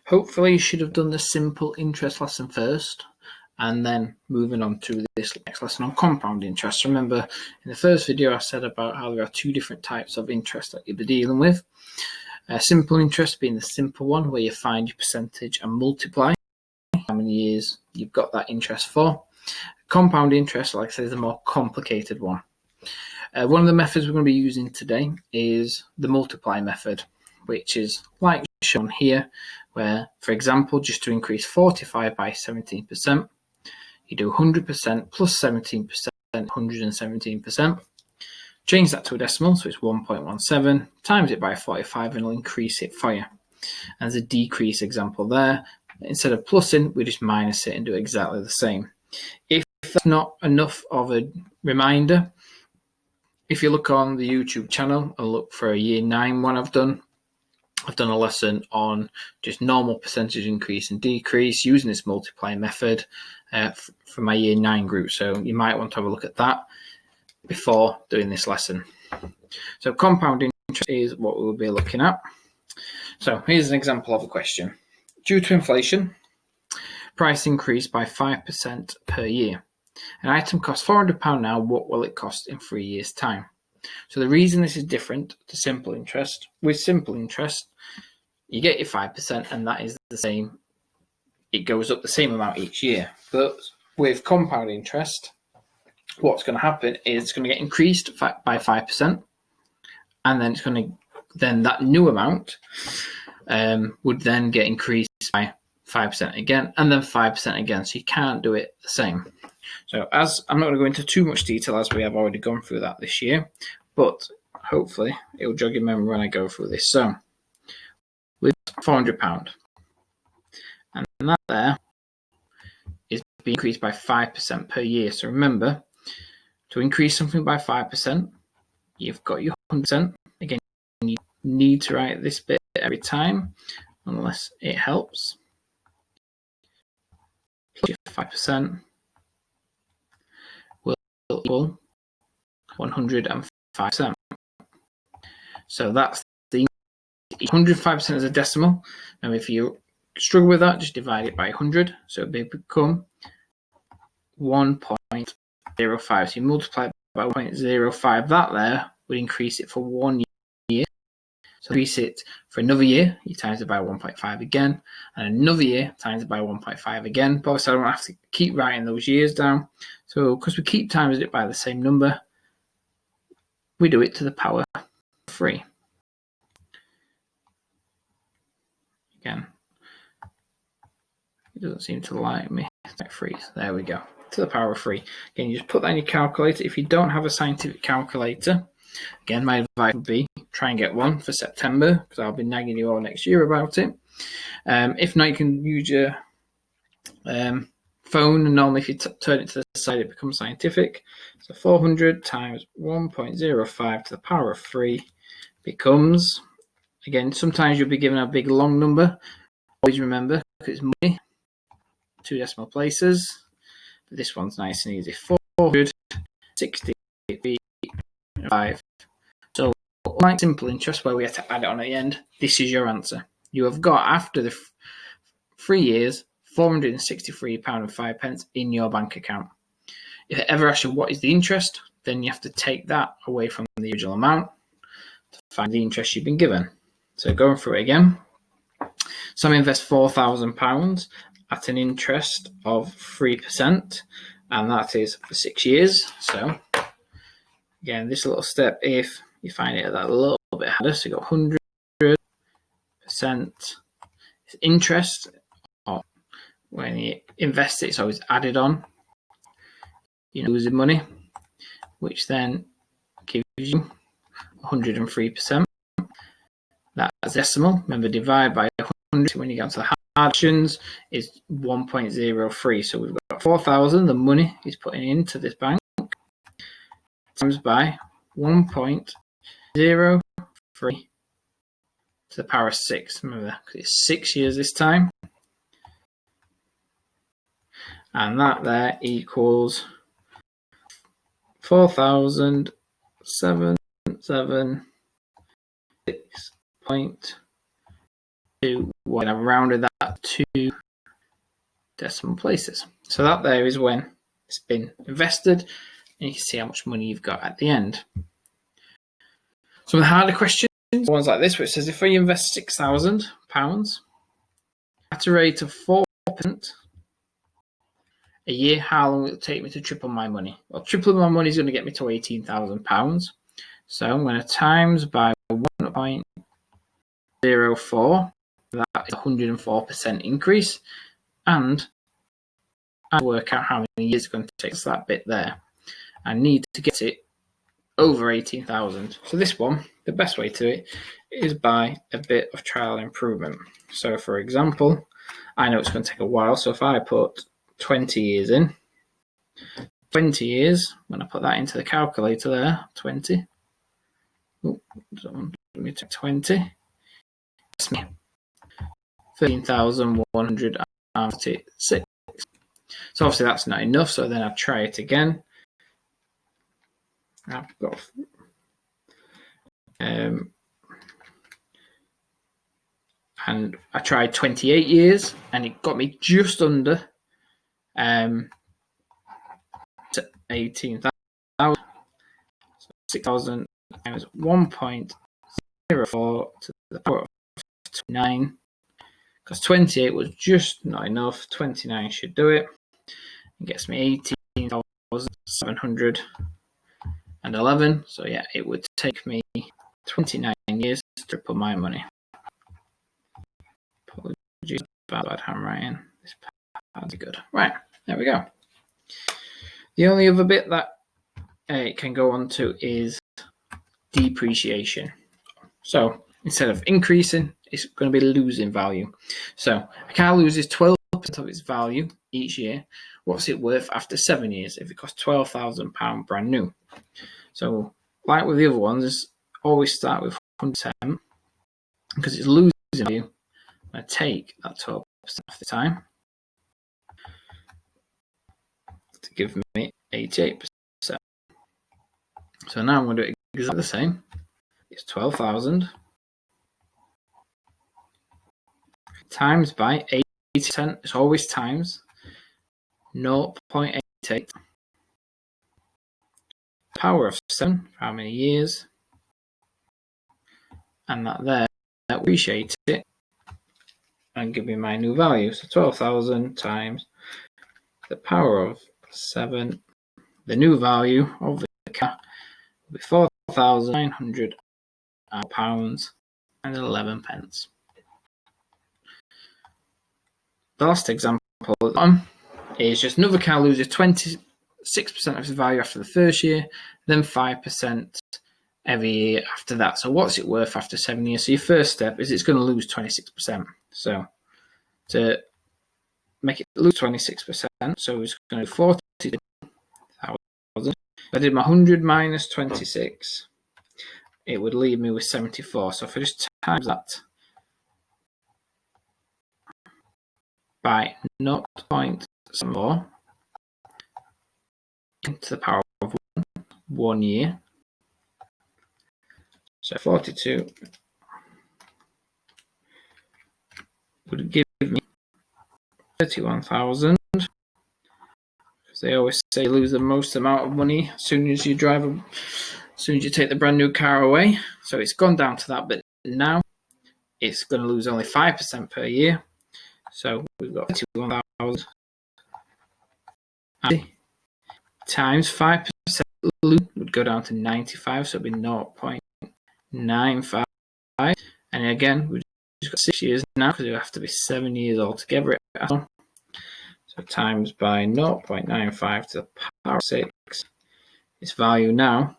Hopefully you should have done the simple interest lesson first, and then moving on to this next lesson on compound interest. Remember, in the first video I said about how there are two different types of interest that you'll be dealing with. Simple interest being the simple one, where you find your percentage and multiply how many years you've got that interest for. Compound interest, like I said, is a more complicated one. One of the methods we're going to be using today is the multiply method, which is like shown here, where, for example, just to increase 45 by 17%, you do 100% plus 17%, 117%. Change that to a decimal, so it's 1.17, times it by 45, and it'll increase it for you. And there's a decrease example there. Instead of plussing, we just minus it and do exactly the same. If that's not enough of a reminder, if you look on the YouTube channel and look for a year 9 one I've done a lesson on just normal percentage increase and decrease using this multiply method for my year 9 group. So you might want to have a look at that before doing this lesson. So compound interest is what we'll be looking at. So here's an example of a question. Due to inflation, price increased by 5% per year. An item costs £400 now. What will it cost in 3 years' time? So the reason this is different to simple interest, with simple interest, you get your 5% and that is the same. It goes up the same amount each year. But with compound interest, what's going to happen is it's going to get increased by 5%, and then it's going to, then that new amount would then get increased by 5% again, and then 5% again. So you can't do it the same. So as I'm not going to go into too much detail, as we have already gone through that this year, but hopefully it will jog your memory when I go through this. So with £400, and that there is being increased by 5% per year. So remember, to increase something by 5%, you've got your 100%. Again, you need to write this bit every time, unless it helps. Plus your 5% will equal 105%. So that's the 105% as a decimal. Now, if you struggle with that, just divide it by 100. So it will become 1.05. So you multiply it by 1.05. That there would increase it for 1 year. So increase it for another year, you times it by 1.5 again, and another year times it by 1.5 again. But obviously I don't have to keep writing those years down. So because we keep timing it by the same number, we do it to the power 3. Again, it doesn't seem to like me. Like 3. There we go. To the power of 3. Again, you just put that in your calculator. If you don't have a scientific calculator, again, my advice would be try and get one for September, because I'll be nagging you all next year about it. If not, you can use your phone, and normally if you turn it to the side, it becomes scientific. So 400 times 1.05 to the power of 3 becomes, again, sometimes you'll be given a big long number. Always remember, because it's money, 2 decimal places. But this one's nice and easy. 465. So unlike simple interest, where we have to add it on at the end, this is your answer. You have got, after the 3 years, £463.05 in your bank account. If it ever asks you what is the interest, then you have to take that away from the original amount to find the interest you've been given. So going through it again. So I invest £4,000 at an interest of 3%, and that is for 6 years. So again, this little step, if you find it that a little bit harder, so you got 100% interest. When you invest it, it's always added on. You're losing money, which then gives you 103%. That's decimal. Remember, divide by 100 when you get to the hard options is 1.03. So we've got 4,000, the money is putting into this bank, times by 1.03 to the power of 6. Remember, because it's 6 years this time. And that there equals 4,776.8 when I've rounded that to decimal places. So that there is when it's been invested, and you can see how much money you've got at the end. Some of the harder questions, ones like this, which says if I invest £6,000 at a rate of 4% a year, how long will it take me to triple my money? Well, tripling my money is going to get me to £18,000. So I'm going to times by 1.04. That is a 104% increase. And I work out how many years it's going to take us that bit there. I need to get it over 18,000. So this one, the best way to do it is by a bit of trial improvement. So for example, I know it's going to take a while. So if I put 20 years in, 20 years, when I put that into the calculator there, 20, oh, let me take 20, that's me, 13,146. So obviously that's not enough, so then I'll try it again. I've got and I tried 28 years and it got me just under 18,000. So 6,000 times 1.04 to the power of 9, because 28 was just not enough. 29 should do it. It gets me 18,711. So yeah, it would take me 29 years to triple my money. Apologies about bad handwriting. This part's good. Right, there we go. The only other bit that it can go on to is depreciation. So instead of increasing, it's going to be losing value. So a car loses 12% of its value each year. What's it worth after 7 years if it costs £12,000 brand new? So like with the other ones, always start with 110 because it's losing value. I take that 12% off the time to give me 88%. So now I'm going to do it exactly the same. It's 12,000 times by 80%. It's always times 0.88. Power of 7 for how many years? And that there, appreciate it and give me my new value. So 12,000 times the power of 7. The new value of the car will be £4,900 and 11 pence. The last example is just another car loses 26% of its value after the first year, then 5% every year after that. So what's it worth after 7 years? So your first step is it's going to lose 26%. So to make it lose 26%, so it's going to be 42,000. If I did my 100 minus 26, it would leave me with 74. So if I just times that by 0.74 into the power of 1 year, so 42 would give me 31,000. Because they always say you lose the most amount of money as soon as you take the brand new car away. So it's gone down to that, but now it's going to lose only 5% per year. So we've got 31,000 times 5% would go down to 95, so it'd be 0.95. And again, we've just got 6 years now because it would have to be 7 years altogether. So times by 0.95 to the power of 6. Its value now,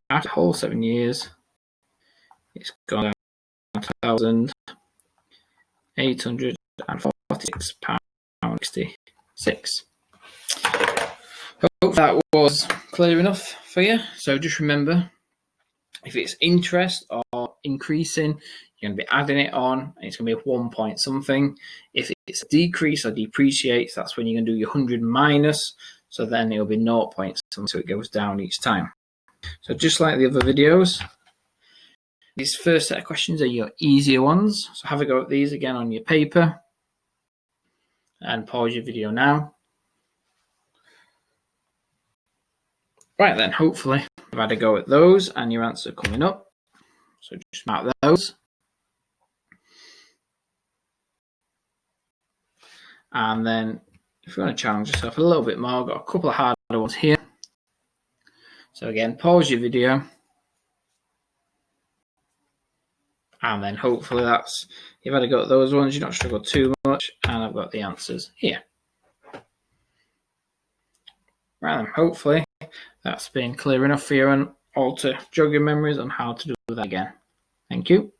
after the whole 7 years, it's gone down to £1,846.66. Hope that was clear enough for you. So just remember, if it's interest or increasing, you're going to be adding it on, and it's going to be 1 point something. If it's a decrease or depreciates, that's when you're going to do your 100 minus, so then it'll be 0 point something, so it goes down each time. So just like the other videos, These first set of questions are your easier ones, so have a go at these again on your paper and pause your video now. Right then, hopefully you've had a go at those and your answer coming up. So just mark those. And then if you want to challenge yourself a little bit more, I've got a couple of harder ones here. So again, pause your video. And then hopefully you've had a go at those ones, you're not struggled too much, and I've got the answers here. Right then, hopefully that's been clear enough for you and all to jog your memories on how to do that again. Thank you.